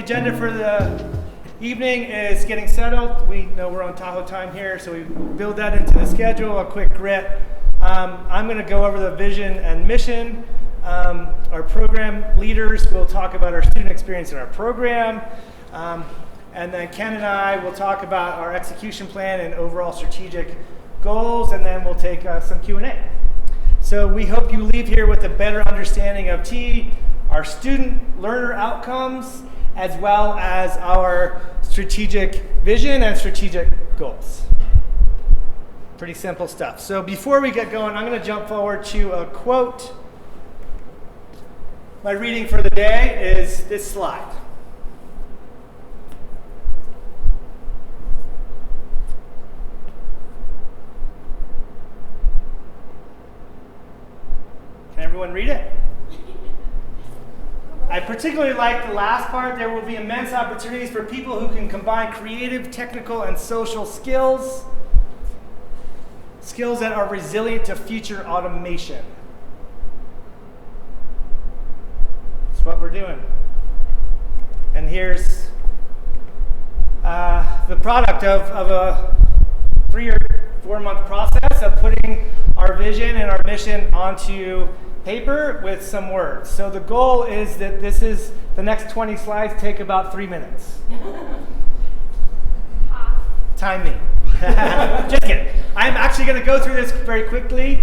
agenda for the evening is getting settled. We know we're on Tahoe time here, so we build that into the schedule, a quick grit. I'm going to go over the vision and mission. Our program leaders will talk about our student experience in our program. And then Ken and I will talk about our execution plan and overall strategic goals, and then we'll take some Q&A. So we hope you leave here with a better understanding of T, our student learner outcomes, as well as our strategic vision and strategic goals. Pretty simple stuff. So before we get going, I'm going to jump forward to a quote. My reading for the day is this slide. Can everyone read it? I particularly like the last part. There will be immense opportunities for people who can combine creative, technical, and social skills. Skills that are resilient to future automation. That's what we're doing. And here's the product of a 3 or 4 month process of putting our vision and our mission onto paper with some words. So the goal is that the next 20 slides take about 3 minutes. Time me. Just kidding. I'm actually going to go through this very quickly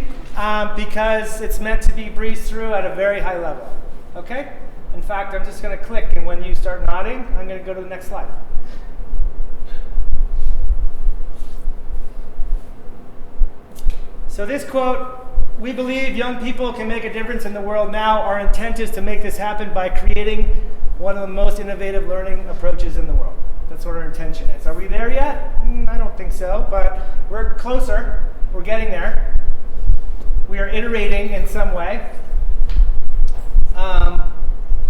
because it's meant to be breezed through at a very high level. Okay? In fact, I'm just going to click, and when you start nodding, I'm going to go to the next slide. So this quote, "We believe young people can make a difference in the world now. Our intent is to make this happen by creating one of the most innovative learning approaches in the world." That's what our intention is. Are we there yet? I don't think so, but we're closer. We're getting there. We are iterating in some way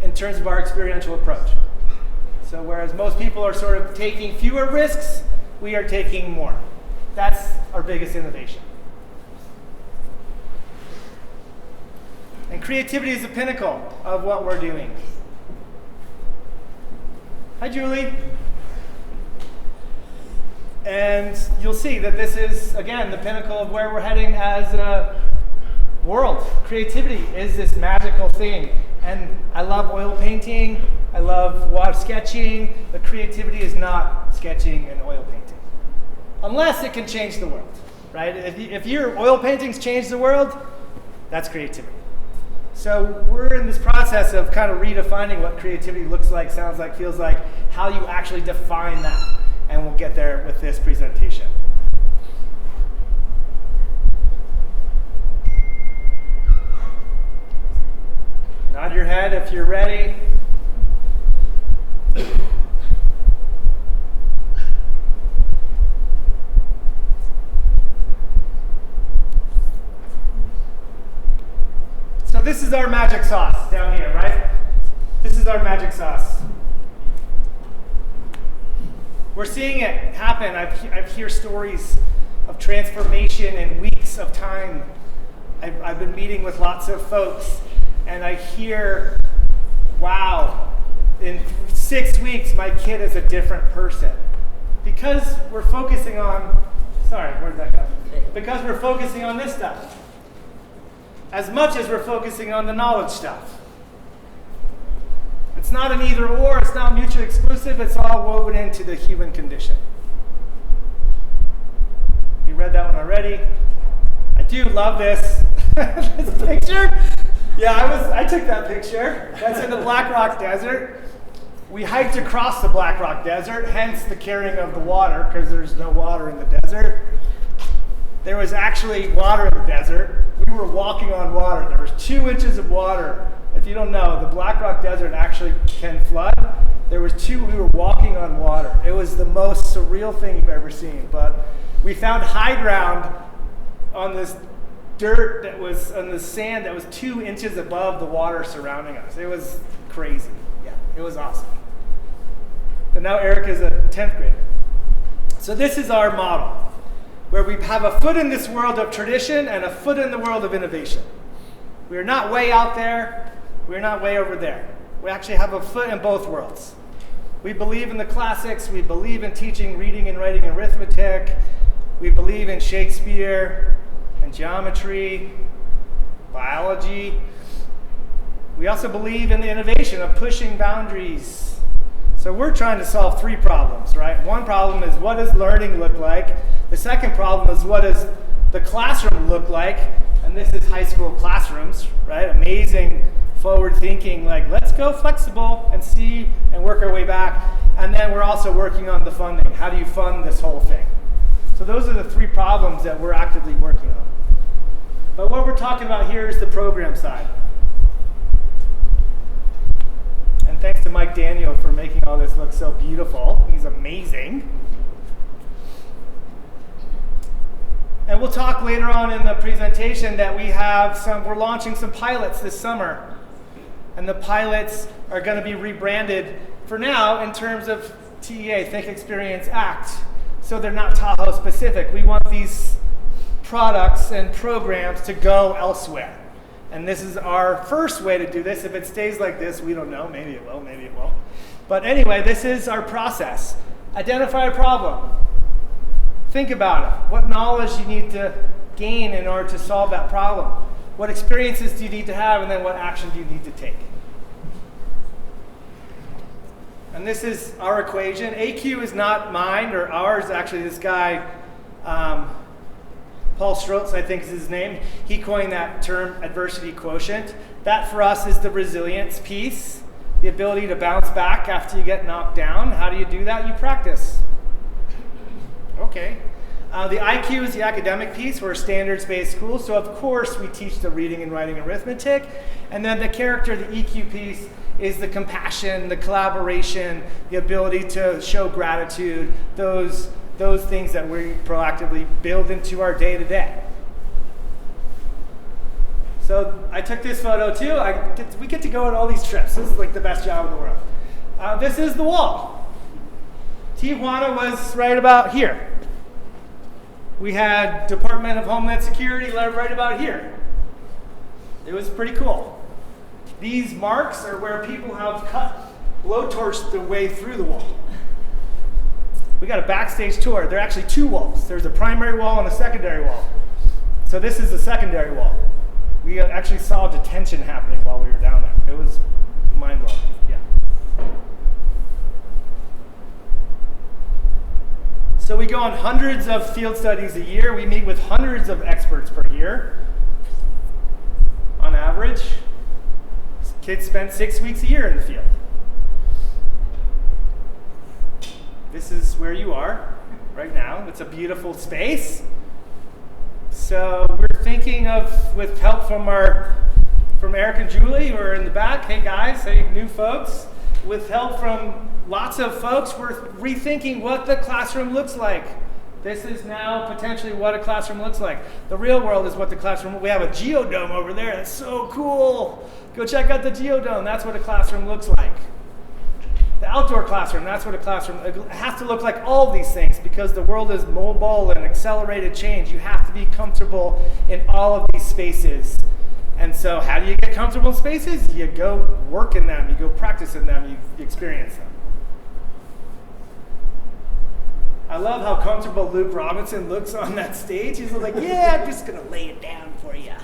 in terms of our experiential approach. So whereas most people are sort of taking fewer risks, we are taking more. That's our biggest innovation. And creativity is the pinnacle of what we're doing. Hi, Julie. And you'll see that this is, again, the pinnacle of where we're heading as a world. Creativity is this magical thing. And I love oil painting. I love water sketching. But creativity is not sketching and oil painting. Unless it can change the world, right? If your oil paintings change the world, that's creativity. So we're in this process of kind of redefining what creativity looks like, sounds like, feels like, how you actually define that. And we'll get there with this presentation. Nod your head if you're ready. So this is our magic sauce down here, right? This is our magic sauce. We're seeing it happen. I've heard stories of transformation in weeks of time. I've been meeting with lots of folks, and I hear, wow, in 6 weeks, my kid is a different person. Because we're focusing on, sorry, where'd that go? Because we're focusing on this stuff. As much as we're focusing on the knowledge stuff. It's not an either or, it's not mutually exclusive, it's all woven into the human condition. You read that one already? I do love this. This picture. Yeah, I took that picture. That's in the Black Rock Desert. We hiked across the Black Rock Desert, hence the carrying of the water, because there's no water in the desert. There was actually water in the desert. We were walking on water. There was 2 inches of water. If you don't know, the Black Rock Desert actually can flood. We were walking on water. It was the most surreal thing you've ever seen. But we found high ground on this dirt that was, on the sand that was 2 inches above the water surrounding us. It was crazy. Yeah, it was awesome. But now Eric is a 10th grader. So this is our model, where we have a foot in this world of tradition and a foot in the world of innovation. We are not way out there. We're not way over there. We actually have a foot in both worlds. We believe in the classics. We believe in teaching reading and writing and arithmetic. We believe in Shakespeare and geometry, biology. We also believe in the innovation of pushing boundaries. So we're trying to solve 3 problems, right? One problem is, what does learning look like? The second problem is, what does the classroom look like? And this is high school classrooms, right? Amazing, forward thinking, like, let's go flexible and see and work our way back. And then we're also working on the funding. How do you fund this whole thing? So those are the 3 problems that we're actively working on. But what we're talking about here is the program side. And thanks to Mike Daniel for making all this look so beautiful. He's amazing. And we'll talk later on in the presentation that we're launching some pilots this summer. And the pilots are going to be rebranded for now in terms of TEA, Think, Experience, Act. So they're not Tahoe specific. We want these products and programs to go elsewhere. And this is our first way to do this. If it stays like this, we don't know. Maybe it will, maybe it won't. But anyway, this is our process. Identify a problem. Think about it. What knowledge you need to gain in order to solve that problem? What experiences do you need to have, and then what action do you need to take? And this is our equation. AQ is not mine or ours. Actually, this guy, Paul Strotz, I think is his name, he coined that term, adversity quotient. That for us is the resilience piece, the ability to bounce back after you get knocked down. How do you do that? You practice. Okay. The IQ is the academic piece. We're a standards-based school, so of course we teach the reading and writing arithmetic. And then the character, the EQ piece, is the compassion, the collaboration, the ability to show gratitude, those things that we proactively build into our day-to-day. So I took this photo too. We get to go on all these trips. This is like the best job in the world. This is the wall. Tijuana was right about here. We had Department of Homeland Security right about here. It was pretty cool. These marks are where people have blowtorched their way through the wall. We got a backstage tour. There are actually 2 walls. There's a primary wall and a secondary wall. So this is the secondary wall. We actually saw detention happening while we were down there. It was mind-blowing. Yeah. So we go on hundreds of field studies a year. We meet with hundreds of experts per year. On average, kids spend 6 weeks a year in the field. This is where you are right now. It's a beautiful space. So we're thinking of, with help from Eric and Julie, who are in the back. Hey guys, hey new folks. With help from lots of folks, we're rethinking what the classroom looks like. This is now potentially what a classroom looks like. The real world is what the classroom, we have a geodome over there. That's so cool. Go check out the geodome. That's what a classroom looks like. The outdoor classroom, that's what a classroom, it has to look like all these things because the world is mobile and accelerated change. You have to be comfortable in all of these spaces. And so how do you get comfortable in spaces? You go work in them, you go practice in them, you experience them. I love how comfortable Luke Robinson looks on that stage. He's like, yeah, I'm just going to lay it down for you.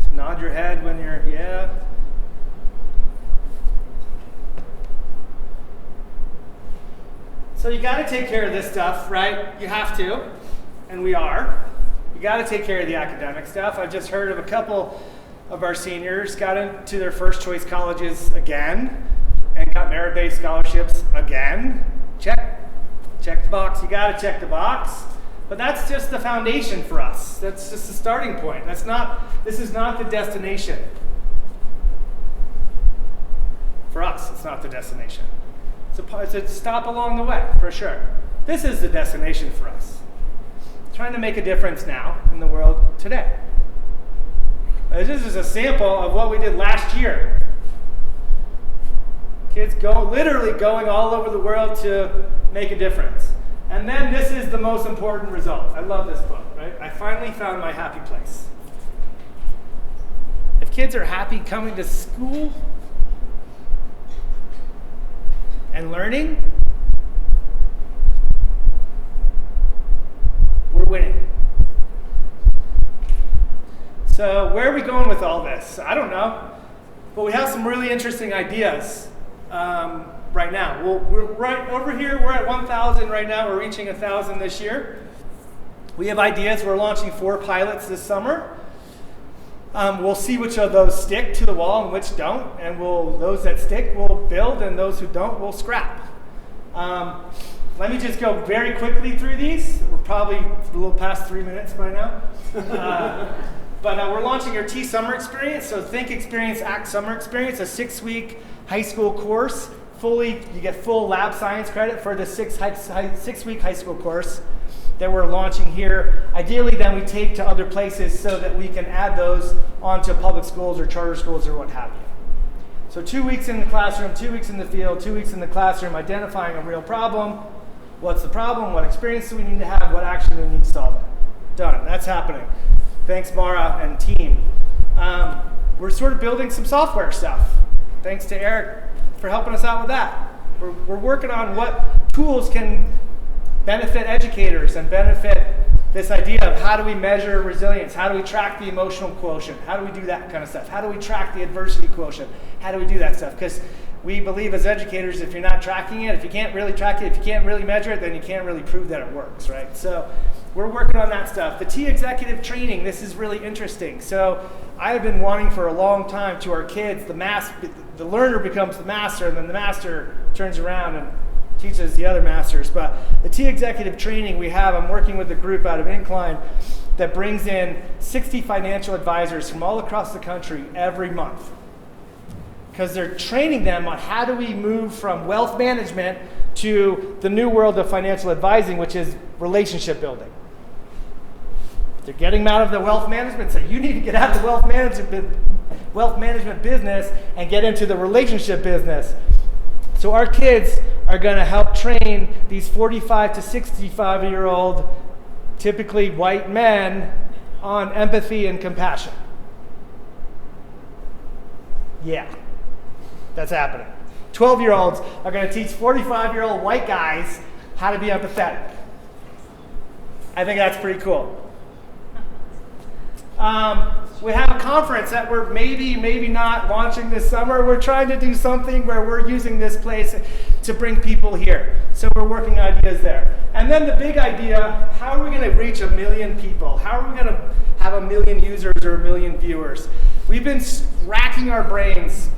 So nod your head when you're, yeah. So you got to take care of this stuff, right? You have to, and we are. You got to take care of the academic stuff. I've just heard of a couple of our seniors got into their first choice colleges again and got merit-based scholarships again. Check the box. You got to check the box. But that's just the foundation for us. That's just the starting point. This is not the destination. For us, it's not the destination. It's a stop along the way, for sure. This is the destination for us. Trying to make a difference now in the world today. This is a sample of what we did last year. Kids literally going all over the world to make a difference. And then this is the most important result. I love this book, right? I finally found my happy place. kids are happy coming to school and learning, we're winning. So where are we going with all this? I don't know, but we have some really interesting ideas right now. We're right over here, we're at 1,000 right now, we're reaching 1,000 this year. We have ideas, we're launching 4 pilots this summer. We'll see which of those stick to the wall and which don't, and those that stick we'll build, and those who don't we'll scrap. Let me just go very quickly through these. We're probably a little past 3 minutes by now. But we're launching our T Summer Experience, so Think Experience, Act Summer Experience, a 6-week high school course. You get full lab science credit for the 6-week high school course that we're launching here. Ideally, then we take to other places so that we can add those onto public schools or charter schools or what have you. So 2 weeks in the classroom, 2 weeks in the field, 2 weeks in the classroom, identifying a real problem. What's the problem? What experience do we need to have? What action do we need to solve it? Done. That's happening. Thanks, Mara and team. We're sort of building some software stuff. Thanks to Eric for helping us out with that. We're working on what tools can benefit educators and benefit this idea of how do we measure resilience? How do we track the emotional quotient? How do we do that kind of stuff? How do we track the adversity quotient? How do we do that stuff? Because we believe as educators, if you're not tracking it, if you can't really track it, if you can't really measure it, then you can't really prove that it works, right? So we're working on that stuff. The T executive training, this is really interesting. So I've been wanting for a long time to our kids, the learner becomes the master, and then the master turns around and teaches the other masters. But the T executive training I'm working with a group out of Incline that brings in 60 financial advisors from all across the country every month. Because they're training them on how do we move from wealth management to the new world of financial advising, which is relationship building. They're getting them out of the wealth management, so you need to get out of the wealth management business and get into the relationship business. So our kids are going to help train these 45 to 65-year-old, typically white men, on empathy and compassion. Yeah, that's happening. 12-year-olds are going to teach 45-year-old white guys how to be empathetic. I think that's pretty cool. We have a conference that we're maybe not launching this summer. We're trying to do something where we're using this place to bring people here. So we're working ideas there. And then the big idea, how are we going to reach 1 million people? How are we going to have 1 million users or 1 million viewers? We've been racking our brains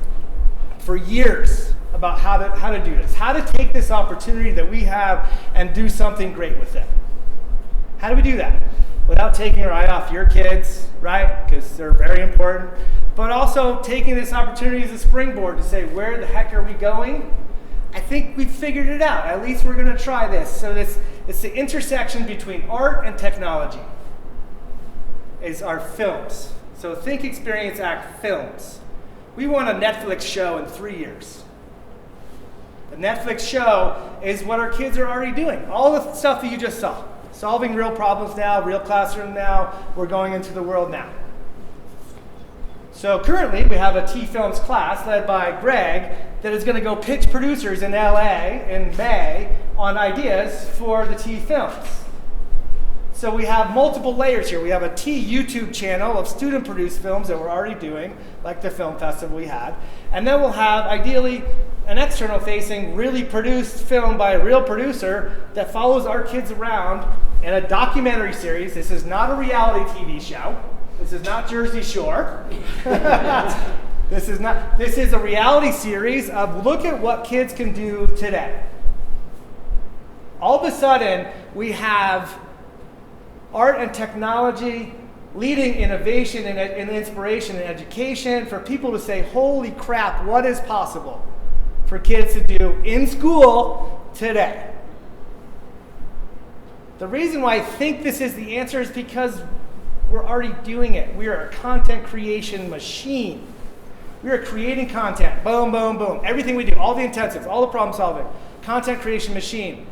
for years about how to do this, how to take this opportunity that we have and do something great with it. How do we do that? Without taking our eye off your kids, right? Because they're very important. But also taking this opportunity as a springboard to say, where the heck are we going? I think we've figured it out. At least we're going to try this. So it's the intersection between art and technology is our films. So Think, Experience, Act films. We want a Netflix show in 3 years. The Netflix show is what our kids are already doing. All the stuff that you just saw. Solving real problems now, real classroom now, we're going into the world now. So currently we have a T-Films class led by Greg that is going to go pitch producers in LA in May on ideas for the T-Films. So we have multiple layers here. We have a T YouTube channel of student-produced films that we're already doing, like the film festival we had. And then we'll have, ideally, an external-facing, really produced film by a real producer that follows our kids around in a documentary series. This is not a reality TV show. This is not Jersey Shore. This is a reality series of look at what kids can do today. All of a sudden, we have art and technology leading innovation and inspiration and education for people to say, holy crap, what is possible for kids to do in school today? The reason why I think this is the answer is because we're already doing it. We are a content creation machine. We are creating content. Boom, boom, boom. Everything we do, all the intensives, all the problem solving. Content creation machine.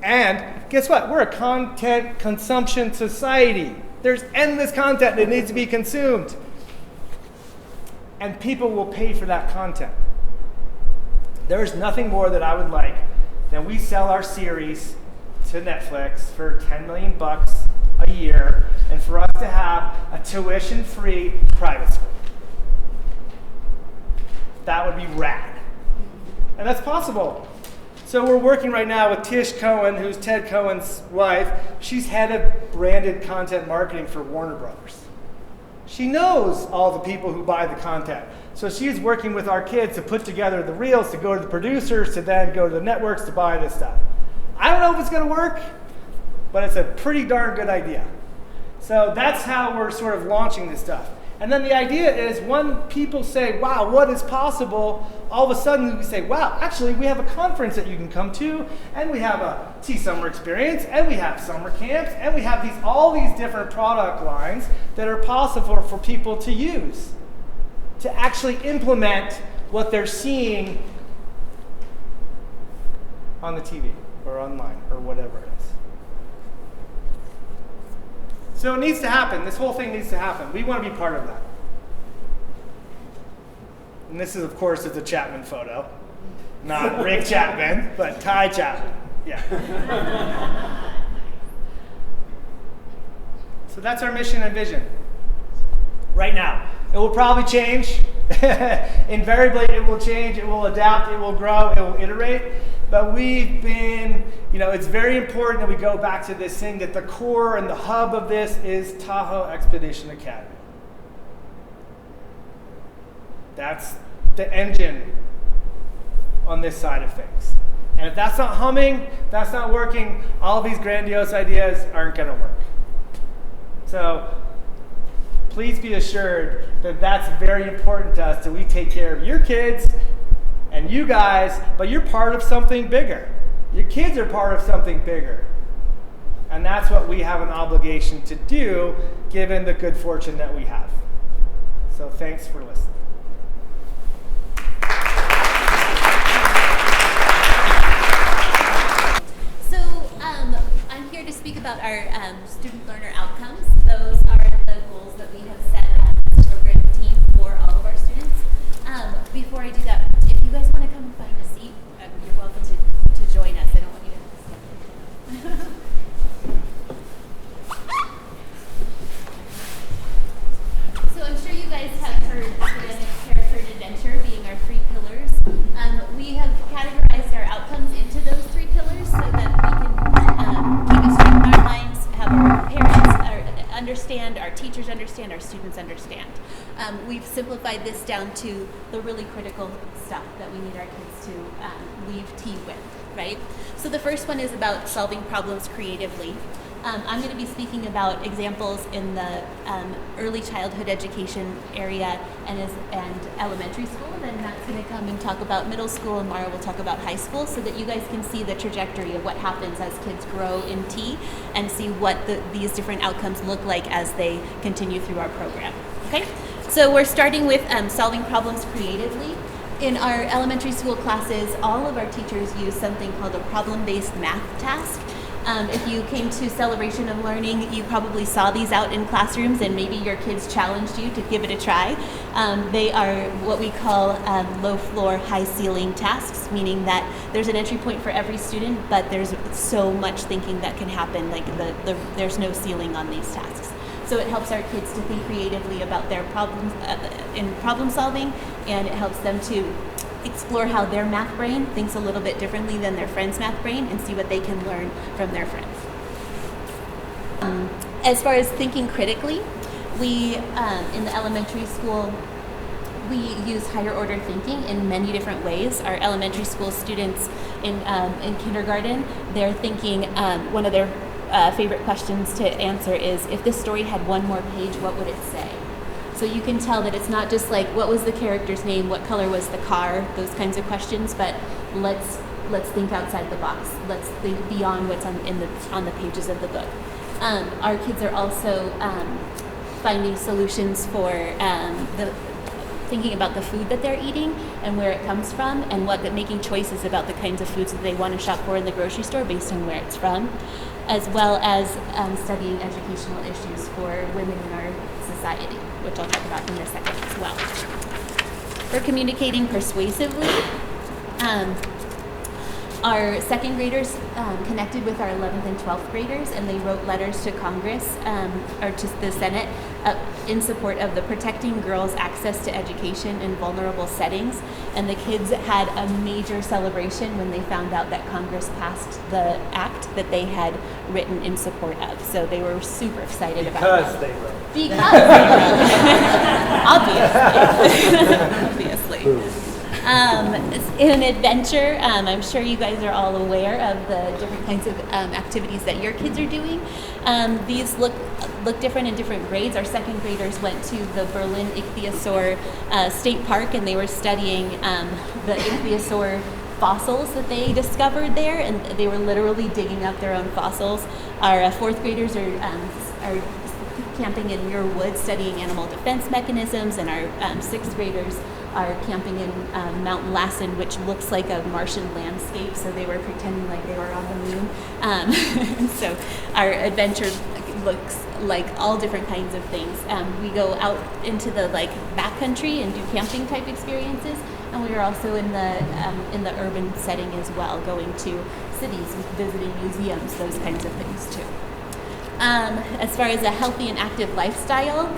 And guess what? We're a content consumption society. There's endless content that needs to be consumed. and people will pay for that content. There is nothing more that I would like than we sell our series to Netflix for $10 million a year, and for us to have a tuition-free private school. That would be rad. And that's possible. So we're working right now with Tish Cohen, who's Ted Cohen's wife. She's head of branded content marketing for Warner Brothers. She knows all the people who buy the content. So she's working with our kids to put together the reels, to go to the producers, to then go to the networks to buy this stuff. I don't know if it's going to work, but it's a pretty darn good idea. So that's how we're sort of launching this stuff. And then the idea is when people say, wow, what is possible? All of a sudden we say, wow, actually we have a conference that you can come to, and we have a T-Summer experience, and we have summer camps, and we have all these different product lines that are possible for people to use, to actually implement what they're seeing on the TV or online or whatever it is. So it needs to happen. This whole thing needs to happen. We want to be part of that. And this is, of course, it's a Chapman photo. Not Rick Chapman, but Ty Chapman. Yeah. So that's our mission and vision. Right now. It will probably change. Invariably, it will change. It will adapt. It will grow. It will iterate. But we've been, it's very important that we go back to this thing that the core and the hub of this is Tahoe Expedition Academy. That's the engine on this side of things. And if that's not humming, that's not working, all these grandiose ideas aren't going to work. So please be assured that that's very important to us, that we take care of your kids and you guys, but you're part of something bigger. Your kids are part of something bigger. And that's what we have an obligation to do, given the good fortune that we have. So thanks for listening. So I'm here to speak about our student learner outcomes. Those are the goals that we have set as a program team for all of our students. Before I do that, if you guys want to come and find a seat, you're welcome to join us. I don't want you to stand. So I'm sure you guys have heard academic, character, and adventure being our three pillars. We have categorized our outcomes into those three pillars so that we can keep it straight in our minds, have our parents understand, our teachers understand, our students understand. We've simplified this down to the really critical stuff that we need our kids to leave T with, right? So the first one is about solving problems creatively. I'm going to be speaking about examples in the early childhood education area and elementary school. Then Matt's going to come and talk about middle school, and Mara will talk about high school, so that you guys can see the trajectory of what happens as kids grow in T and see what these different outcomes look like as they continue through our program. Okay? So we're starting with solving problems creatively. In our elementary school classes, all of our teachers use something called a problem-based math task. If you came to Celebration of Learning, you probably saw these out in classrooms, and maybe your kids challenged you to give it a try. They are what we call low floor, high ceiling tasks, meaning that there's an entry point for every student, but there's so much thinking that can happen, like there's no ceiling on these tasks. So it helps our kids to think creatively about their problems in problem solving, and it helps them to explore how their math brain thinks a little bit differently than their friend's math brain, and see what they can learn from their friends. As far as thinking critically, we, in the elementary school, we use higher order thinking in many different ways. Our elementary school students in kindergarten, they're thinking, one of their favorite questions to answer is, if this story had one more page, what would it say? So you can tell that it's not just like, what was the character's name, what color was the car, those kinds of questions, but let's think outside the box. Let's think beyond what's on the pages of the book. Our kids are also finding solutions for thinking about the food that they're eating and where it comes from, and making choices about the kinds of foods that they want to shop for in the grocery store based on where it's from, as well as studying educational issues for women in our society, which I'll talk about in a second as well. For communicating persuasively, our second graders connected with our 11th and 12th graders, and they wrote letters to Congress or to the Senate in support of the Protecting Girls' Access to Education in Vulnerable Settings. And the kids had a major celebration when they found out that Congress passed the act that they had written in support of. So they were super excited about that. Because they wrote. Because they wrote. Obviously. In adventure, I'm sure you guys are all aware of the different kinds of activities that your kids are doing. These look different in different grades. Our second graders went to the Berlin Ichthyosaur State Park, and they were studying the ichthyosaur fossils that they discovered there, and they were literally digging up their own fossils. Our fourth graders are camping in Muir Woods studying animal defense mechanisms, and our sixth graders are camping in Mount Lassen, which looks like a Martian landscape, so they were pretending like they were on the moon. So our adventure looks like all different kinds of things. We go out into the backcountry and do camping type experiences, and we are also in the urban setting as well, going to cities, visiting museums, those kinds of things too. As far as a healthy and active lifestyle,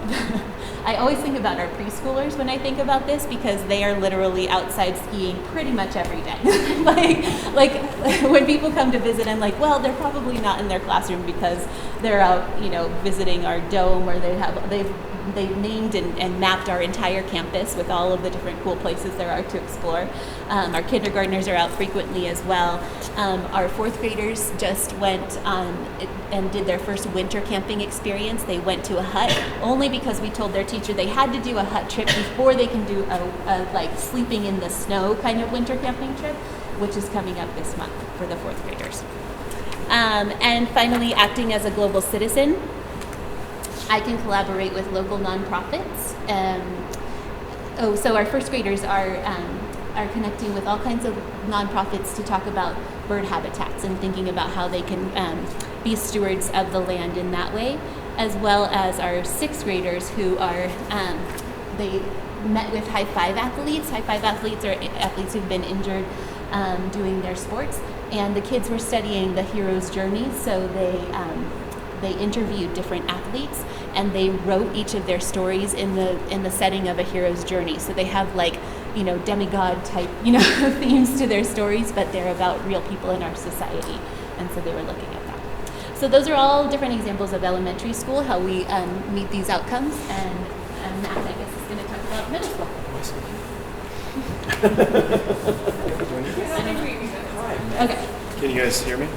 I always think about our preschoolers when I think about this, because they are literally outside skiing pretty much every day. like when people come to visit, I'm like, well, they're probably not in their classroom because they're out, visiting our dome, or they've named and mapped our entire campus with all of the different cool places there are to explore. Our kindergartners are out frequently as well. Our fourth graders just went and did their first winter camping experience. They went to a hut only because we told their teacher they had to do a hut trip before they can do a sleeping in the snow kind of winter camping trip, which is coming up this month for the fourth graders. And finally, acting as a global citizen. I can collaborate with local nonprofits. So our first graders are connecting with all kinds of nonprofits to talk about bird habitats and thinking about how they can be stewards of the land in that way, as well as our sixth graders who are, they met with high five athletes. High five athletes are athletes who've been injured doing their sports, and the kids were studying the hero's journey, so they interviewed different athletes, and they wrote each of their stories in the setting of a hero's journey. So they have demigod type themes to their stories, but they're about real people in our society, and so they were looking at that. So those are all different examples of elementary school, how we meet these outcomes, and Matt, I guess, is going to talk about middle school. Okay. Can you guys hear me?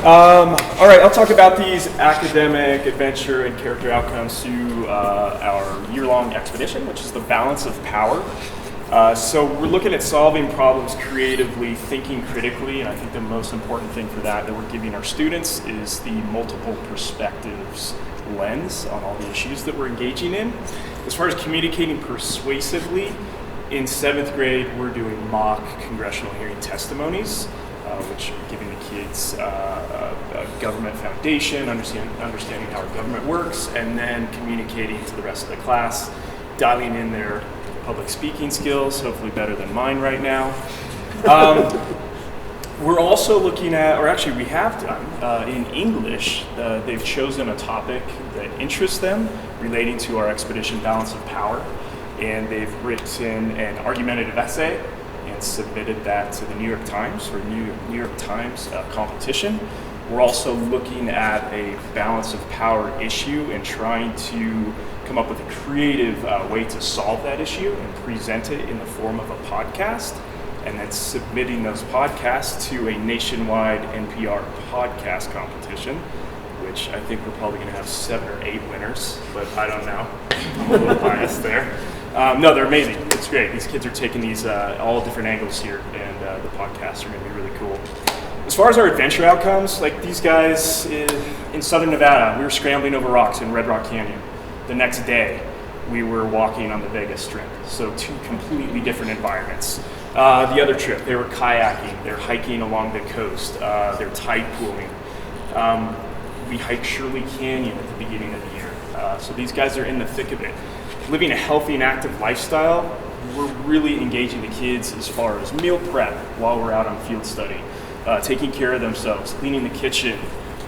All right, I'll talk about these academic, adventure, and character outcomes to our year-long expedition, which is the balance of power. So we're looking at solving problems creatively, thinking critically, and I think the most important thing for that we're giving our students is the multiple perspectives lens on all the issues that we're engaging in. As far as communicating persuasively, in 7th grade, we're doing mock congressional hearing testimonies, which are giving the kids a government foundation, understanding how our government works, and then communicating to the rest of the class, dialing in their public speaking skills, hopefully better than mine right now. We're also looking at, or actually we have done, in English, they've chosen a topic that interests them relating to our expedition Balance of Power. And they've written an argumentative essay and submitted that to the New York Times for New York Times competition. We're also looking at a balance of power issue and trying to come up with a creative way to solve that issue and present it in the form of a podcast, and then submitting those podcasts to a nationwide NPR podcast competition, which I think we're probably going to have 7 or 8 winners, but I don't know. I'm a little biased there. No, they're amazing. It's great. These kids are taking these all different angles here, and the podcasts are going to be really cool. As far as our adventure outcomes, these guys in southern Nevada, we were scrambling over rocks in Red Rock Canyon. The next day, we were walking on the Vegas Strip. So 2 completely different environments. The other trip, they were kayaking, they're hiking along the coast, they're tide pooling. We hiked Shirley Canyon at the beginning of the year. So these guys are in the thick of it. living a healthy and active lifestyle, we're really engaging the kids as far as meal prep while we're out on field study, taking care of themselves, cleaning the kitchen,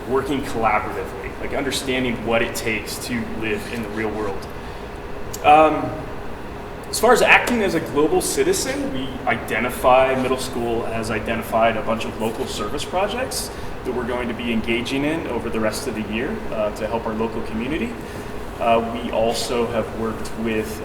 working collaboratively, like understanding what it takes to live in the real world. As far as acting as a global citizen, middle school has identified a bunch of local service projects that we're going to be engaging in over the rest of the year to help our local community. We also have worked with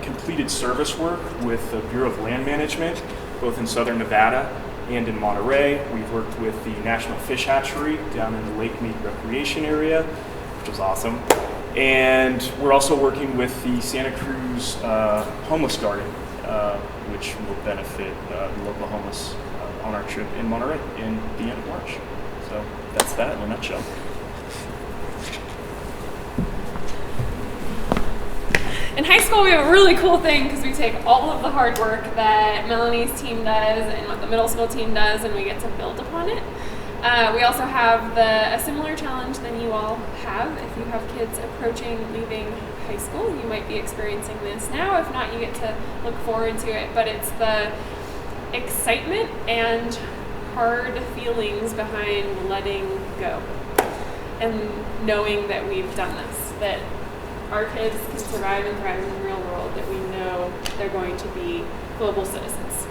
completed service work with the Bureau of Land Management, both in Southern Nevada and in Monterey. We've worked with the National Fish Hatchery down in the Lake Mead Recreation Area, which was awesome. And we're also working with the Santa Cruz Homeless Garden, which will benefit the local homeless on our trip in Monterey in the end of March. So that's that in a nutshell. In high school, we have a really cool thing because we take all of the hard work that Melanie's team does and what the middle school team does, and we get to build upon it. We also have a similar challenge than you all have. If you have kids approaching leaving high school, you might be experiencing this now. If not, you get to look forward to it. But it's the excitement and hard feelings behind letting go and knowing that we've done this, that our kids can survive and thrive in the real world, that we know they're going to be global citizens.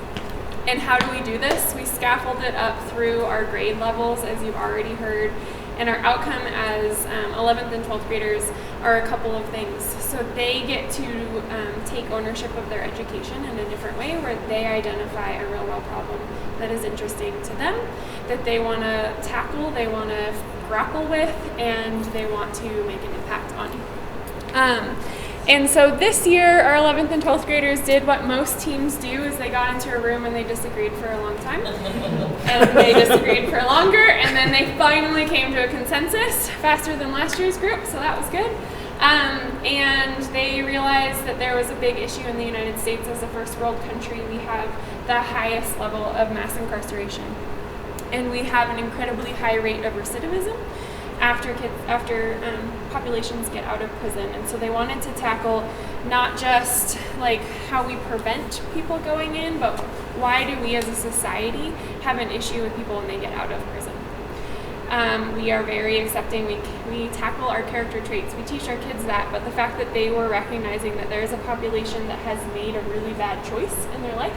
And how do we do this? We scaffold it up through our grade levels, as you've already heard. And our outcome as 11th and 12th graders are a couple of things. So they get to take ownership of their education in a different way, where they identify a real world problem that is interesting to them, that they want to tackle, they want to grapple with, and they want to make an impact on. And so this year, our 11th and 12th graders did what most teams do, is they got into a room and they disagreed for a long time. And they disagreed for longer, and then they finally came to a consensus faster than last year's group, so that was good. And they realized that there was a big issue in the United States. As a first world country, we have the highest level of mass incarceration. And we have an incredibly high rate of recidivism after populations get out of prison. And so they wanted to tackle not just like how we prevent people going in, but why do we as a society have an issue with people when they get out of prison? We are very accepting. We tackle our character traits. We teach our kids that, but the fact that they were recognizing that there is a population that has made a really bad choice in their life,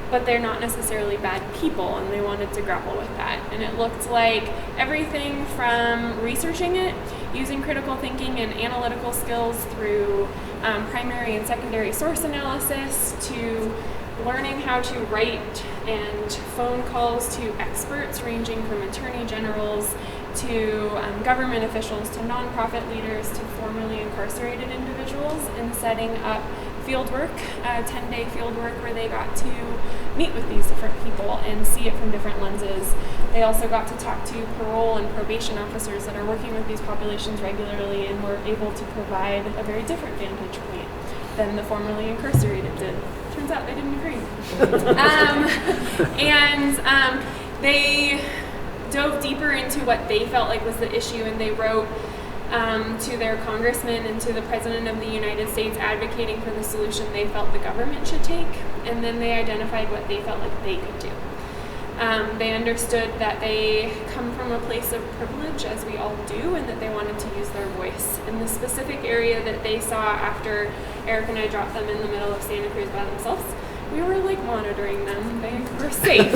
but they're not necessarily bad people, and they wanted to grapple with that. And it looked like everything from researching it, using critical thinking and analytical skills through primary and secondary source analysis, to learning how to write and phone calls to experts ranging from attorney generals to government officials to nonprofit leaders to formerly incarcerated individuals, and setting up field work, 10-day field work where they got to meet with these different people and see it from different lenses. They also got to talk to parole and probation officers that are working with these populations regularly, and were able to provide a very different vantage point than the formerly incarcerated did. Turns out they didn't agree. They dove deeper into what they felt like was the issue, and they wrote to their congressman and to the president of the United States advocating for the solution they felt the government should take, and then they identified what they felt like they could do. They understood that they come from a place of privilege, as we all do, and that they wanted to use their voice. In the specific area that they saw after Eric and I dropped them in the middle of Santa Cruz by themselves, we were like monitoring them. They were safe.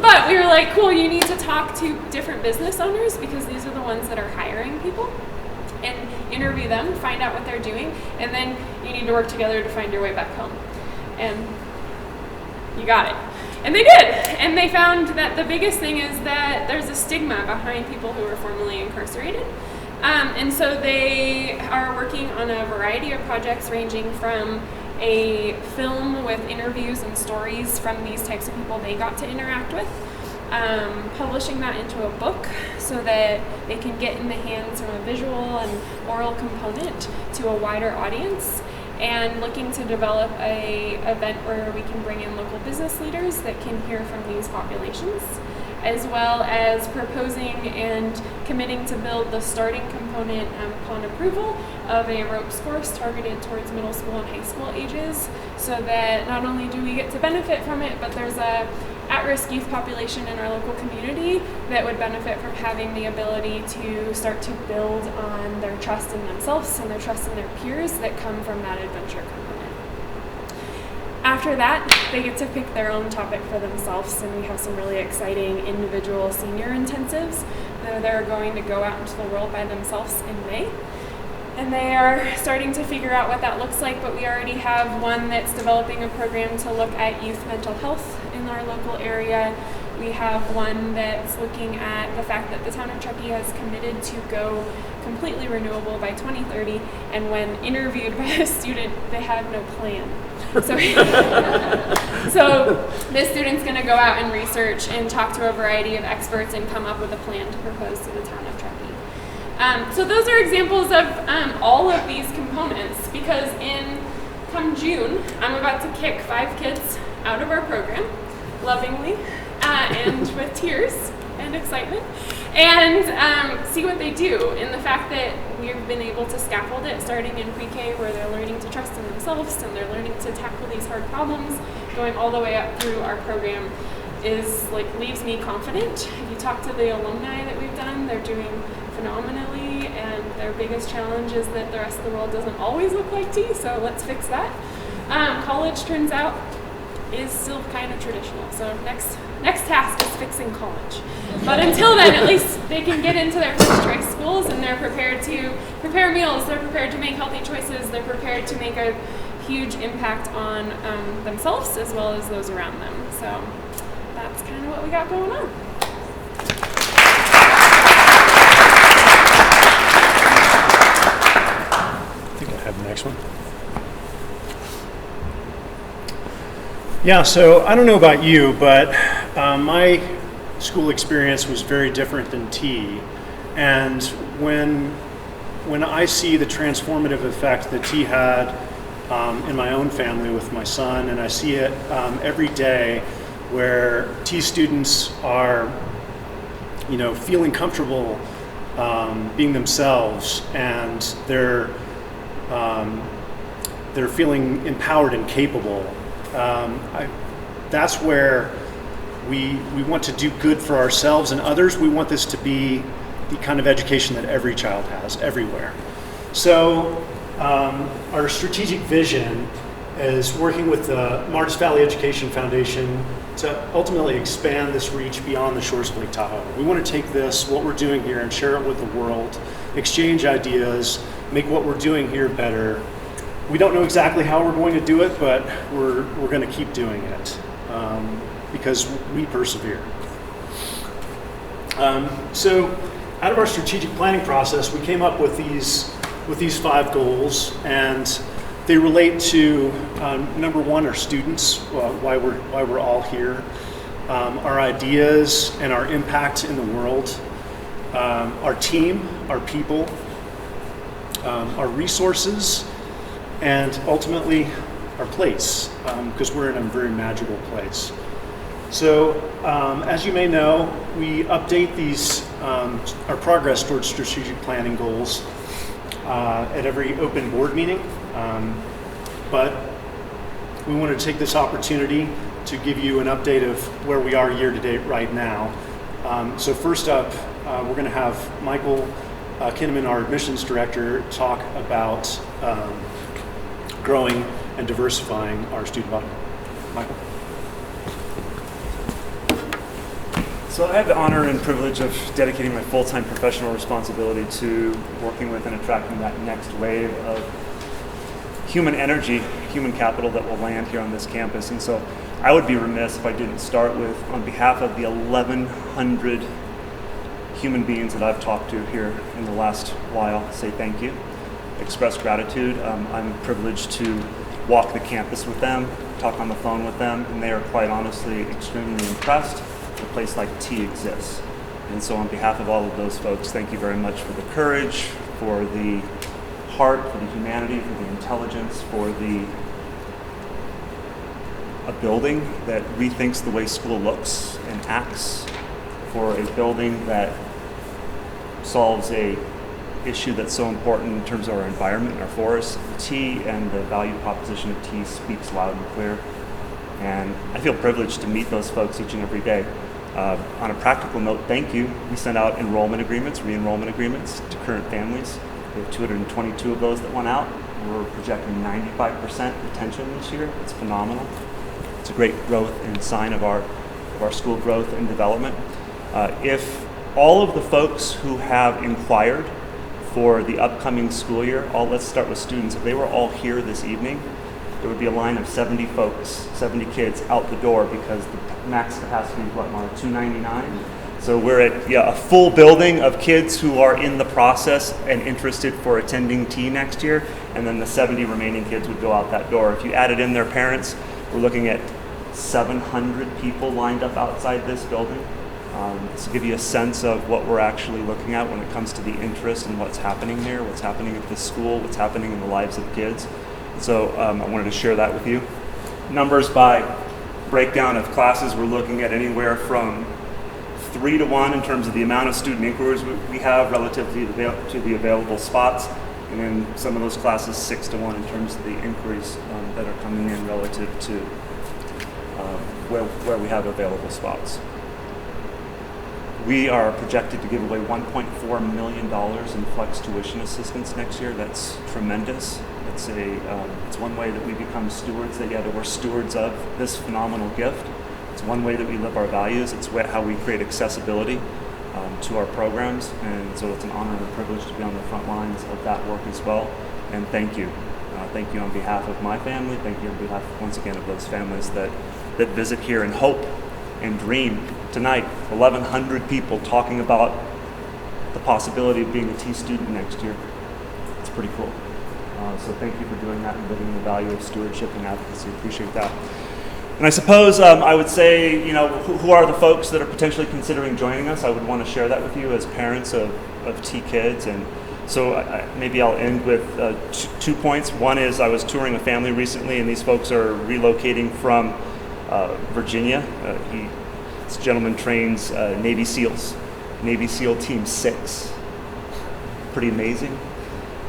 But we were like, cool, you need to talk to different business owners, because these are the ones that are hiring people, and interview them, find out what they're doing, and then you need to work together to find your way back home. And you got it. And they did. And they found that the biggest thing is that there's a stigma behind people who are formerly incarcerated. And so they are working on a variety of projects, ranging from a film with interviews and stories from these types of people they got to interact with, publishing that into a book so that they can get in the hands from a visual and oral component to a wider audience, and looking to develop a event where we can bring in local business leaders that can hear from these populations, as well as proposing and committing to build the starting component upon approval of a ropes course targeted towards middle school and high school ages, so that not only do we get to benefit from it, but there's a at-risk youth population in our local community that would benefit from having the ability to start to build on their trust in themselves and their trust in their peers that come from that adventure component. After that, they get to pick their own topic for themselves, and we have some really exciting individual senior intensives that they're going to go out into the world by themselves in May. And they are starting to figure out what that looks like, but we already have one that's developing a program to look at youth mental health in our local area. We have one that's looking at the fact that the town of Truckee has committed to go completely renewable by 2030, and when interviewed by a student, they have no plan. So this student's going to go out and research and talk to a variety of experts and come up with a plan to propose to the town of Truckee. So those are examples of all of these components, because come June, I'm about to kick 5 kids out of our program, lovingly, and with tears and excitement, and see what they do. And the fact that we've been able to scaffold it starting in pre-K, where they're learning to trust in themselves and they're learning to tackle these hard problems, going all the way up through our program, leaves me confident. If you talk to the alumni that we've done, they're doing phenomenally, and their biggest challenge is that the rest of the world doesn't always look like tea, so let's fix that. College, turns out, is still kind of traditional, so next task is fixing college. But until then, at least they can get into their first choice schools, and they're prepared to prepare meals, they're prepared to make healthy choices, they're prepared to make a huge impact on themselves as well as those around them. So that's kind of what we got going on. I think I have the next one. Yeah, so I don't know about you, but my school experience was very different than T. And when I see the transformative effect that T had in my own family with my son, and I see it every day, where T students are, feeling comfortable being themselves, and they're feeling empowered and capable. That's where we want to do good for ourselves and others. We want this to be the kind of education that every child has everywhere. So our strategic vision is working with the Martis Valley Education Foundation to ultimately expand this reach beyond the shores of Lake Tahoe. We want to take what we're doing here and share it with the world, exchange ideas, make what we're doing here better. We don't know exactly how we're going to do it, but we're going to keep doing it because we persevere. So out of our strategic planning process, we came up with these 5 goals, and they relate to number 1, our students, why we're all here, our ideas and our impact in the world, our team, our people, our resources, and ultimately our place, because we're in a very magical place. So as you may know, we update these our progress towards strategic planning goals at every open board meeting, but we wanted to take this opportunity to give you an update of where we are year to date right now. So first up, we're going to have Michael Kinnaman, our admissions director, talk about growing and diversifying our student body. Michael. So I have the honor and privilege of dedicating my full-time professional responsibility to working with and attracting that next wave of human energy, human capital that will land here on this campus. And so I would be remiss if I didn't start with, on behalf of the 1,100 human beings that I've talked to here in the last while, say thank you, express gratitude. I'm privileged to walk the campus with them, talk on the phone with them, and they are quite honestly extremely impressed that a place like T exists. And so on behalf of all of those folks, thank you very much for the courage, for the heart, for the humanity, for the intelligence, for a building that rethinks the way school looks and acts for a building that solves a issue that's so important in terms of our environment, our forests. Tea and the value proposition of tea speaks loud and clear. And I feel privileged to meet those folks each and every day. On a practical note, thank you. We sent out enrollment agreements, re-enrollment agreements to current families. We have 222 of those that went out. We're projecting 95% retention this year. It's phenomenal. It's a great growth and sign of our school growth and development. If all of the folks who have inquired for the upcoming school year, let's start with students, if they were all here this evening, there would be a line of 70 folks, 70 kids out the door because the max capacity is what, Mara, 299? So we're at a full building of kids who are in the process and interested for attending T next year, and then the 70 remaining kids would go out that door. If you added in their parents, we're looking at 700 people lined up outside this building. To give you a sense of what we're actually looking at when it comes to the interest and what's happening there, what's happening at this school, what's happening in the lives of kids. So I wanted to share that with you. Numbers by breakdown of classes, we're looking at anywhere from 3 to 1 in terms of the amount of student inquiries we have relative to the available spots, and then some of those classes 6 to 1 in terms of the inquiries that are coming in relative to where we have available spots. We are projected to give away $1.4 million in flex tuition assistance next year. That's tremendous. It's one way that we become stewards, that we're stewards of this phenomenal gift. It's one way that we live our values. It's how we create accessibility to our programs. And so it's an honor and a privilege to be on the front lines of that work as well. And thank you. Thank you on behalf of my family. Thank you on behalf, once again, of those families that visit here and hope and dream. Tonight, 1,100 people talking about the possibility of being a T student next year. It's pretty cool. So thank you for doing that and living the value of stewardship and advocacy. Appreciate that. And I suppose I would say, who are the folks that are potentially considering joining us? I would want to share that with you as parents of T kids. And so maybe I'll end with 2 points. One is I was touring a family recently, and these folks are relocating from Virginia. This gentleman trains Navy SEALs, Navy SEAL Team 6. Pretty amazing.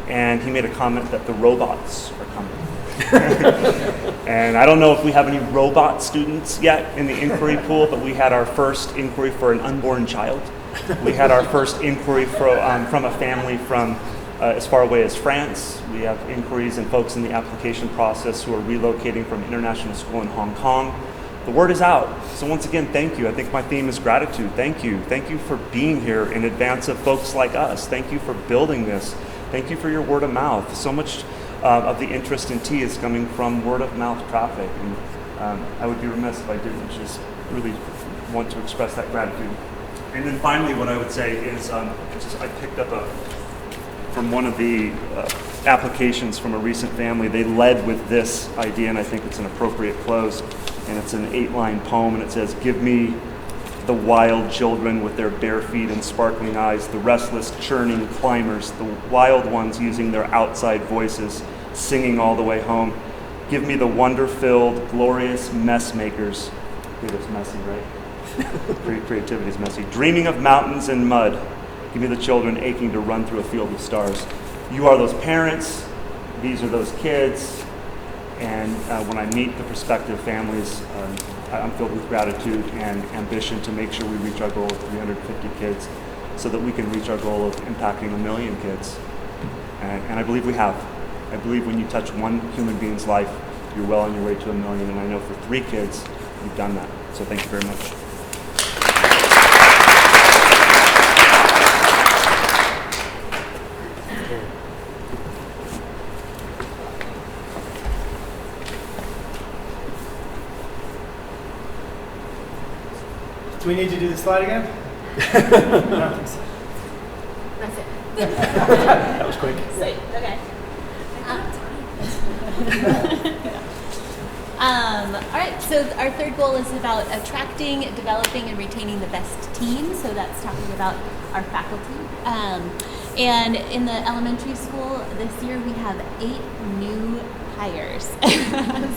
And he made a comment that the robots are coming. And I don't know if we have any robot students yet in the inquiry pool, but we had our first inquiry for an unborn child. We had our first inquiry from a family from as far away as France. We have inquiries and folks in the application process who are relocating from international school in Hong Kong. The word is out. So once again, thank you. I think my theme is gratitude. Thank you. Thank you for being here in advance of folks like us. Thank you for building this. Thank you for your word of mouth. So much of the interest in tea is coming from word of mouth traffic. And I would be remiss if I didn't just really want to express that gratitude. And then finally, what I would say is I picked up from one of the applications from a recent family. They led with this idea, and I think it's an appropriate close. And it's an 8-line poem, and it says, "Give me the wild children with their bare feet and sparkling eyes, the restless, churning climbers, the wild ones using their outside voices, singing all the way home. Give me the wonder-filled, glorious mess makers." It's messy, right? Creativity is messy. "Dreaming of mountains and mud. Give me the children aching to run through a field of stars." You are those parents. These are those kids. And when I meet the prospective families, I'm filled with gratitude and ambition to make sure we reach our goal of 350 kids so that we can reach our goal of impacting 1 million kids. And I believe we have. I believe when you touch one human being's life, you're well on your way to 1 million. And I know for 3 kids, you've done that. So thank you very much. Do we need to do the slide again? I don't think so. That's it. That was quick. Sweet. Okay. All right, so our third goal is about attracting, developing, and retaining the best team. So that's talking about our faculty. And in the elementary school this year, we have 8 new hires.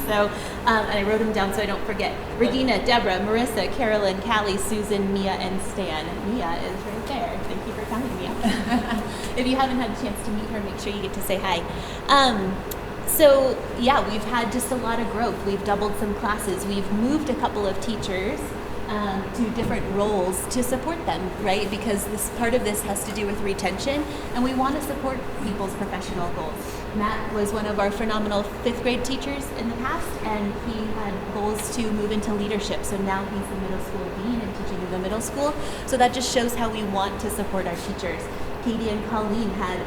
So, and I wrote them down so I don't forget. Regina, Deborah, Marissa, Carolyn, Callie, Susan, Mia, and Stan. Mia is right there. Thank you for coming, Mia. If you haven't had a chance to meet her, make sure you get to say hi. So yeah, we've had just a lot of growth. We've doubled some classes. We've moved a couple of teachers to different roles to support them, right? Because this part of this has to do with retention, and we want to support people's professional goals. Matt was one of our phenomenal 5th grade teachers in the past, and he had goals to move into leadership. So now he's the middle school dean and teaching in the middle school. So that just shows how we want to support our teachers. Katie and Colleen had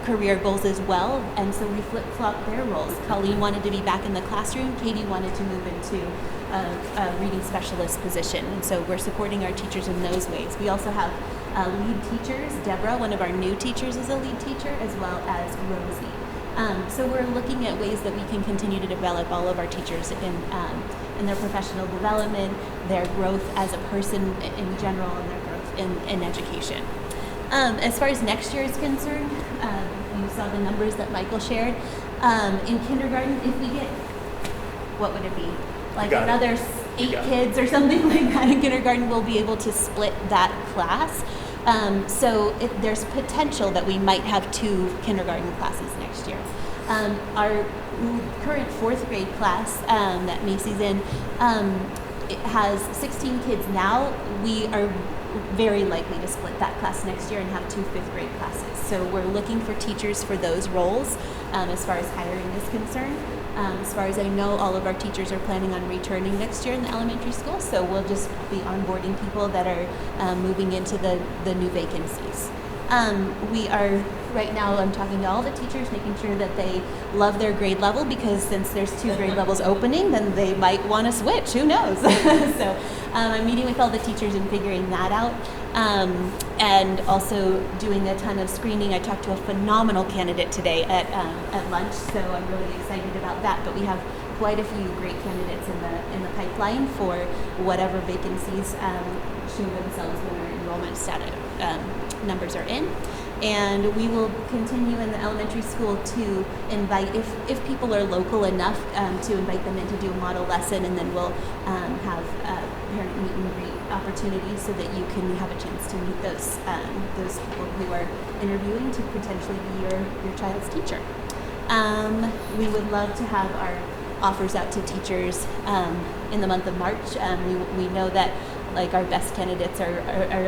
career goals as well, and so we flip-flopped their roles. Colleen wanted to be back in the classroom. Katie wanted to move into a reading specialist position, and so we're supporting our teachers in those ways. We also have lead teachers. Deborah, one of our new teachers, is a lead teacher, as well as Rosie. So we're looking at ways that we can continue to develop all of our teachers in their professional development, their growth as a person in general, and their growth in education. As far as next year is concerned, you saw the numbers that Michael shared. In kindergarten, if we get, what would it be? Like another 8 kids or something like that in kindergarten, we'll be able to split that class. So there's potential that we might have 2 kindergarten classes next year. Our current 4th grade class that Macy's in, it has 16 kids now. We are very likely to split that class next year and have 2 5th grade classes. So we're looking for teachers for those roles as far as hiring is concerned. As far as I know, all of our teachers are planning on returning next year in the elementary school, so we'll just be onboarding people that are moving into the new vacancies. We are, right now, I'm talking to all the teachers, making sure that they love their grade level, because since there's 2 grade levels opening, then they might want to switch, who knows? So I'm meeting with all the teachers and figuring that out. And also doing a ton of screening. I talked to a phenomenal candidate today at lunch, so I'm really excited about that. But we have quite a few great candidates in the pipeline for whatever vacancies show themselves when our enrollment status numbers are in. And we will continue in the elementary school to invite, if people are local enough, to invite them in to do a model lesson, and then we'll have parent meet and greet opportunities so that you can have a chance to meet those people who are interviewing to potentially be your child's teacher. We would love to have our offers out to teachers in the month of March. We know that like our best candidates are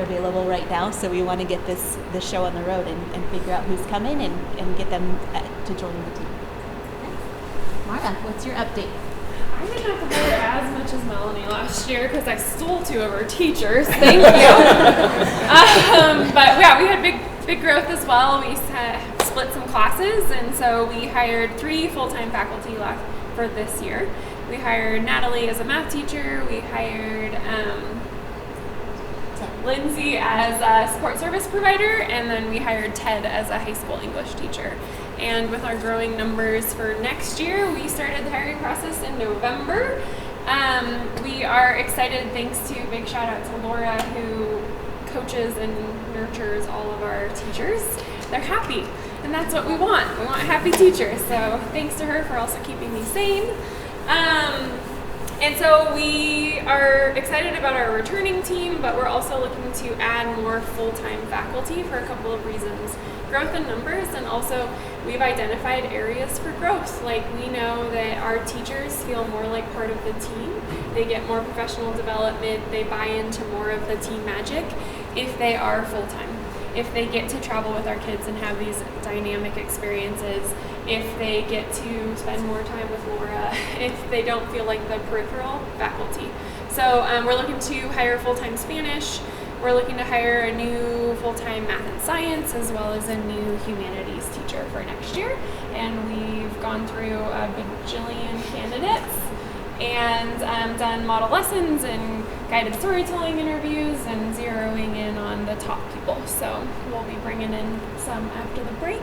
available right now, so we want to get this show on the road and figure out who's coming and get them to join the team. Okay. Mara, what's your update? I didn't have to hire as much as Melanie last year because I stole 2 of her teachers. Thank you. But yeah, we had big growth as well. We split some classes, and so we hired 3 full-time faculty for this year. We hired Natalie as a math teacher. We hired Lindsay as a support service provider, and then we hired Ted as a high school English teacher. And with our growing numbers for next year, we started the hiring process in November. We are excited, thanks to big shout out to Laura, who coaches and nurtures all of our teachers. They're happy, and that's what we want. We want happy teachers, so thanks to her for also keeping me sane. And so we are excited about our returning team, but we're also looking to add more full-time faculty for a couple of reasons. Growth in numbers, and also we've identified areas for growth. Like, we know that our teachers feel more like part of the team. They get more professional development. They buy into more of the team magic if they are full-time. If they get to travel with our kids and have these dynamic experiences, if they get to spend more time with Laura, if they don't feel like the peripheral faculty. So we're looking to hire full-time Spanish. We're looking to hire a new full-time math and science, as well as a new humanities teacher for next year. And we've gone through a bajillion candidates and done model lessons and guided storytelling interviews and zeroing in on the top people. So we'll be bringing in some after the break.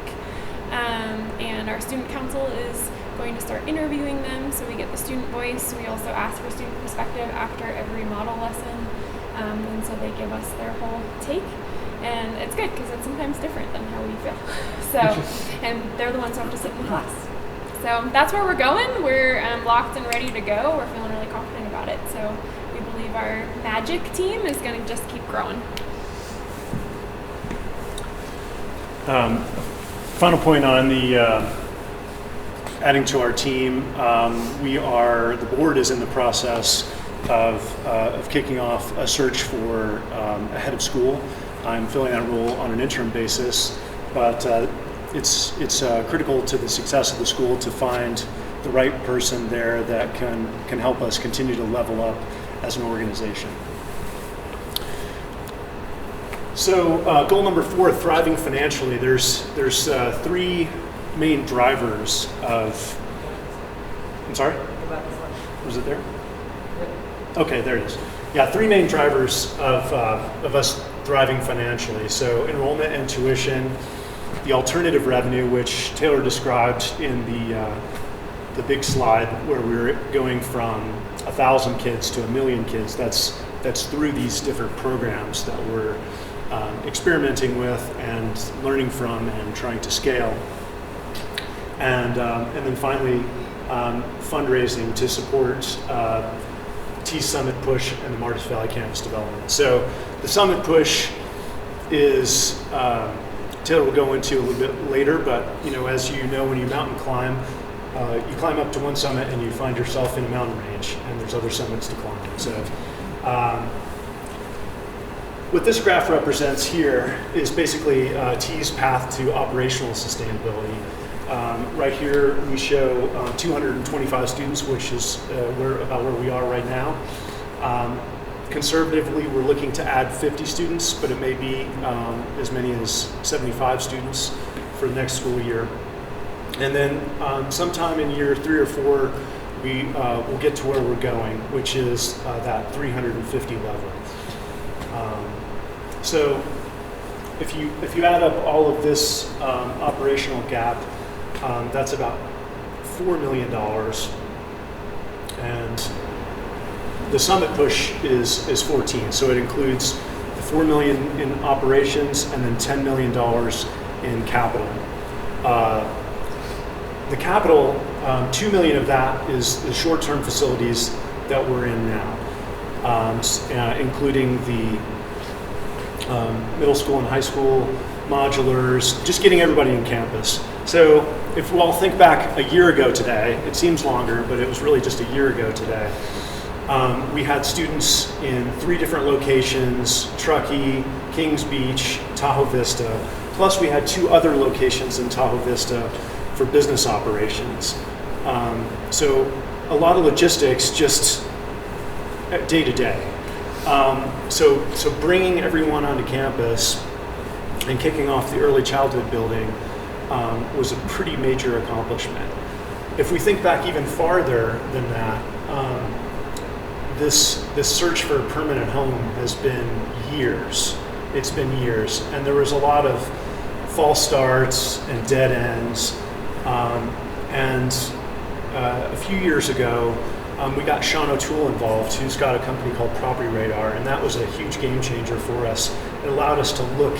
And our student council is going to start interviewing them, so we get the student voice. We also ask for student perspective after every model lesson, and so they give us their whole take. And it's good because it's sometimes different than how we feel. So, and they're the ones who have to sit in the class. So that's where we're going. We're locked and ready to go. We're feeling really confident about it. So we believe our magic team is going to just keep growing. Final point on the adding to our team. The board is in the process of kicking off a search for a head of school. I'm filling that role on an interim basis, but it's critical to the success of the school to find the right person there that can help us continue to level up as an organization. So goal number 4, thriving financially. There's 3 main drivers of. I'm sorry. Was it there? Okay, there it is. Yeah, 3 main drivers of us thriving financially. So enrollment and tuition, the alternative revenue, which Taylor described in the big slide, where we were going from 1,000 kids to 1 million kids. That's through these different programs that we're experimenting with and learning from and trying to scale. And then finally, fundraising to support T Summit Push and the Martis Valley Campus Development. So the Summit Push is, Taylor will go into a little bit later, but as you know, when you mountain climb, you climb up to one summit and you find yourself in a mountain range, and there's other summits to climb. So what this graph represents here is basically T's path to operational sustainability. Right here we show 225 students, which is about where we are right now. Conservatively, we're looking to add 50 students, but it may be as many as 75 students for the next school year. And then sometime in year 3 or 4, we will get to where we're going, which is that 350 level. So if you add up all of this operational gap, that's about $4 million, and the Summit Push is 14. So it includes the $4 million in operations and then $10 million in capital. The capital, $2 million of that is the short-term facilities that we're in now, including the middle school and high school modulars, just getting everybody in campus. So if we all think back a year ago today, it seems longer, but it was really just a year ago today, we had students in 3 different locations: Truckee, Kings Beach, Tahoe Vista, plus we had 2 other locations in Tahoe Vista for business operations. So a lot of logistics just day to day. So bringing everyone onto campus and kicking off the early childhood building was a pretty major accomplishment. If we think back even farther than that, this search for a permanent home has been years. It's been years, and there was a lot of false starts and dead ends. A few years ago, we got Sean O'Toole involved, who's got a company called Property Radar, and that was a huge game changer for us. It allowed us to look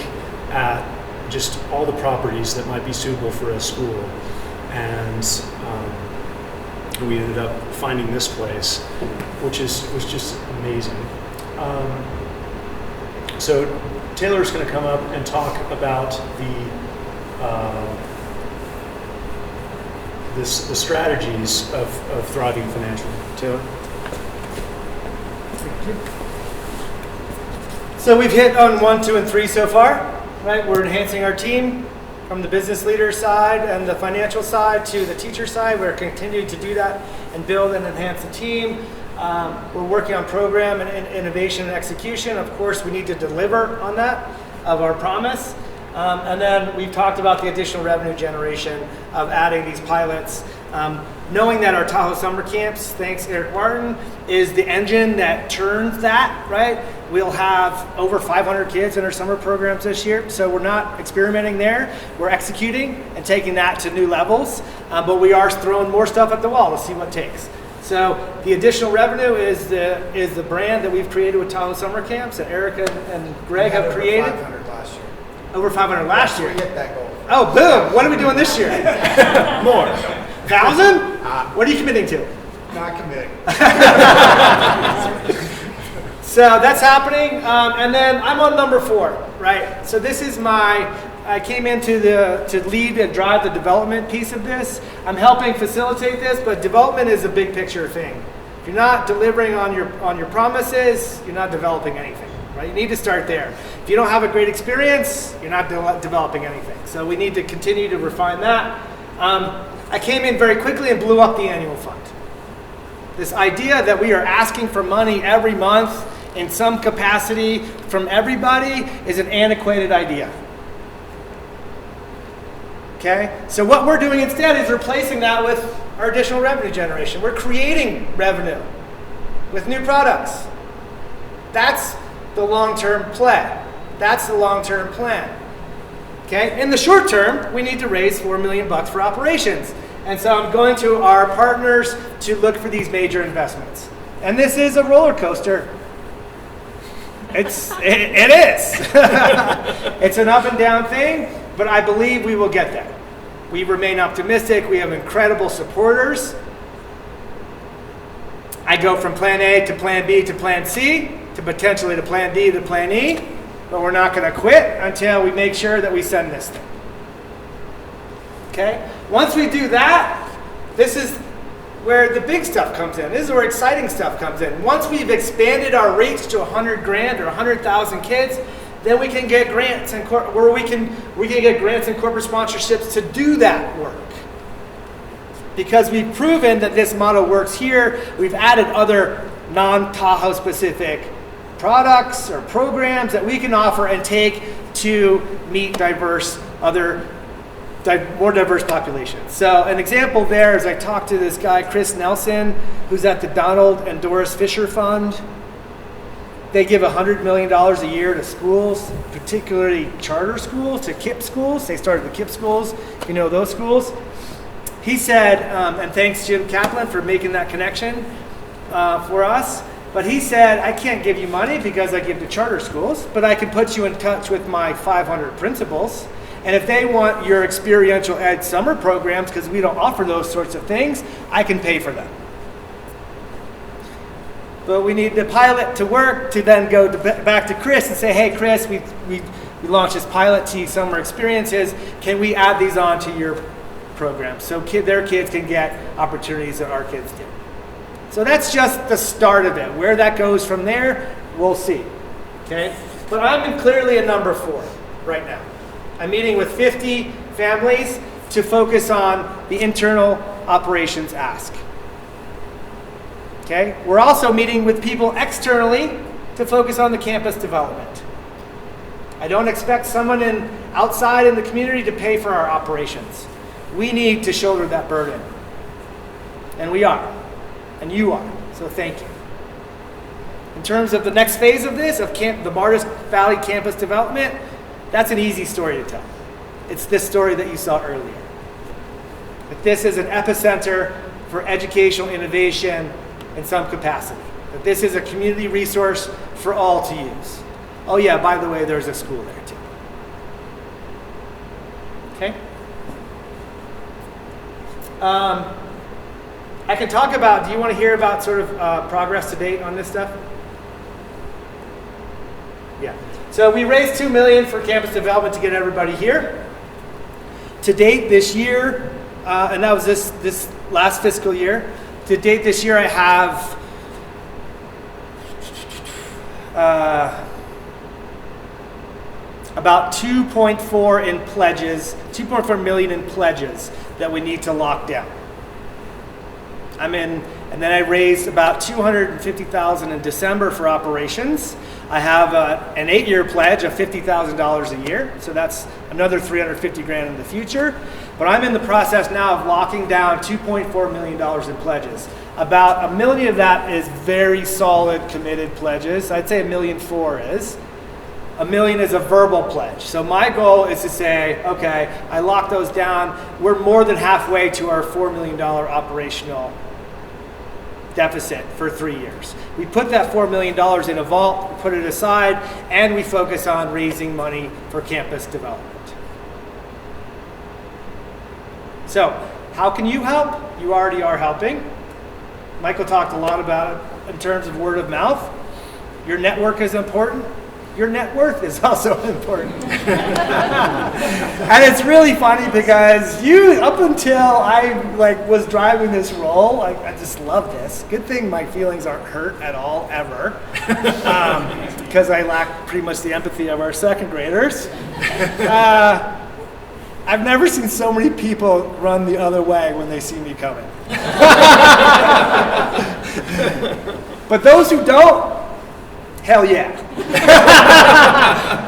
at just all the properties that might be suitable for a school, and we ended up finding this place, which was just amazing. So Taylor's going to come up and talk about the strategies of thriving financially. Taylor? Thank you. So we've hit on 1, 2, and 3 so far, right? We're enhancing our team from the business leader side and the financial side to the teacher side. We're continuing to do that and build and enhance the team. We're working on program and innovation and execution. Of course, we need to deliver on that, of our promise. And then we've talked about the additional revenue generation of adding these pilots. Knowing that our Tahoe summer camps, thanks Eric Martin, is the engine that turns that, right? We'll have over 500 kids in our summer programs this year. So we're not experimenting there. We're executing and taking that to new levels. But we are throwing more stuff at the wall to see what takes. So the additional revenue is the brand that we've created with Tahoe summer camps that Erica and Greg have created. Over 500 last year. Over 500 last year. We hit that goal. Oh, boom! What are we doing this year? More. 1,000? What are you committing to? Not committing. So that's happening, and then I'm on number 4, right? So this is I came in to lead and drive the development piece of this. I'm helping facilitate this, but development is a big picture thing. If you're not delivering on your promises, you're not developing anything, right? You need to start there. If you don't have a great experience, you're not developing anything. So we need to continue to refine that. I came in very quickly and blew up the annual fund. This idea that we are asking for money every month in some capacity from everybody is an antiquated idea. Okay? So what we're doing instead is replacing that with our additional revenue generation. We're creating revenue with new products. That's the long-term play. That's the long-term plan. Okay? In the short term, we need to raise $4 million for operations. And so I'm going to our partners to look for these major investments. And this is a roller coaster. It is. It's an up and down thing, but I believe we will get there. We remain optimistic. We have incredible supporters. I go from plan A to plan B to plan C to potentially to plan D to plan E, but we're not going to quit until we make sure that we send this thing. Okay? Once we do that, this is where the big stuff comes in. This is where exciting stuff comes in. Once we've expanded our reach to 100 grand or 100,000 kids, then we can get grants and we can get grants and corporate sponsorships to do that work. Because we've proven that this model works here, we've added other non-Tahoe specific products or programs that we can offer and take to meet more diverse populations. So an example there is I talked to this guy, Chris Nelson, who's at the Donald and Doris Fisher Fund. They give $100 million a year to schools, particularly charter schools, to KIPP schools. They started the KIPP schools, you know those schools. He said, and thanks Jim Kaplan for making that connection for us, but he said, I can't give you money because I give to charter schools, but I can put you in touch with my 500 principals. And if they want your experiential ed summer programs, because we don't offer those sorts of things, I can pay for them. But we need the pilot to work to then go back to Chris and say, hey, Chris, we launched this pilot to summer experiences. Can we add these on to your program so their kids can get opportunities that our kids do? So that's just the start of it. Where that goes from there, we'll see. Okay? But I'm clearly a number 4 right now. I'm meeting with 50 families to focus on the internal operations ask. Okay? We're also meeting with people externally to focus on the campus development. I don't expect someone outside in the community to pay for our operations. We need to shoulder that burden. And we are. And you are. So thank you. In terms of the next phase of this, of the Martis Valley campus development, that's an easy story to tell. It's this story that you saw earlier. That this is an epicenter for educational innovation in some capacity. That this is a community resource for all to use. Oh yeah, by the way, there's a school there too. Okay? I can talk about, do you want to hear about sort of progress to date on this stuff? Yeah. So we raised $2 million for campus development to get everybody here. To date this year, and that was this last fiscal year, to date this year I have about 2.4 in pledges, 2.4 million in pledges that we need to lock down. And then I raised about $250,000 in December for operations. I have an 8-year pledge of $50,000 a year, so that's another $350 grand in the future. But I'm in the process now of locking down $2.4 million in pledges. About $1 million of that is very solid committed pledges. I'd say $1.4 million is. $1 million is a verbal pledge. So my goal is to say, okay, I lock those down. We're more than halfway to our $4 million operational deficit for 3 years. We put that $4 million in a vault, we put it aside, and we focus on raising money for campus development. So How can you help? You already are helping. Michael talked a lot about it in terms of word of mouth. Your network is important. Your net worth is also important. And it's really funny because up until I was driving this role, I just love this. Good thing my feelings aren't hurt at all, ever. Because I lack pretty much the empathy of our second graders. I've never seen so many people run the other way when they see me coming. But those who don't, hell yeah.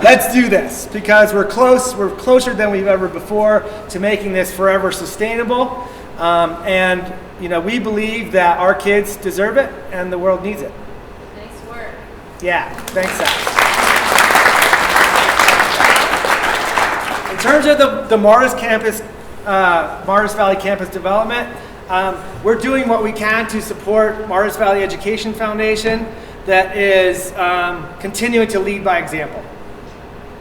Let's do this because we're closer than we've ever before to making this forever sustainable. And we believe that our kids deserve it and the world needs it. Nice work. Yeah, thanks, Zach. In terms of the Martis campus, Martis Valley campus development, we're doing what we can to support Martis Valley Education Foundation that is continuing to lead by example.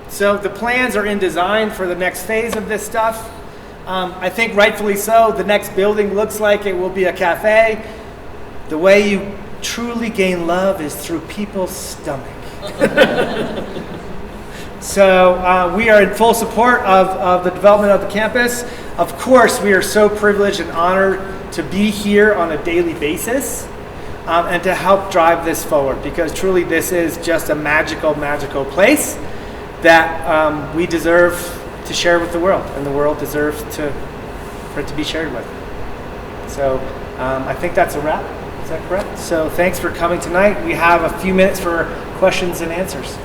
So the plans are in design for the next phase of this stuff. I think rightfully so. The next building looks like it will be a cafe. The way you truly gain love is through people's stomach. So we are in full support of the development of the campus. Of course, we are so privileged and honored to be here on a daily basis and to help drive this forward, because truly this is just a magical, magical place that we deserve to share with the world, and the world deserves for it to be shared with. So I think that's a wrap. Is that correct? So thanks for coming tonight. We have a few minutes for questions and answers.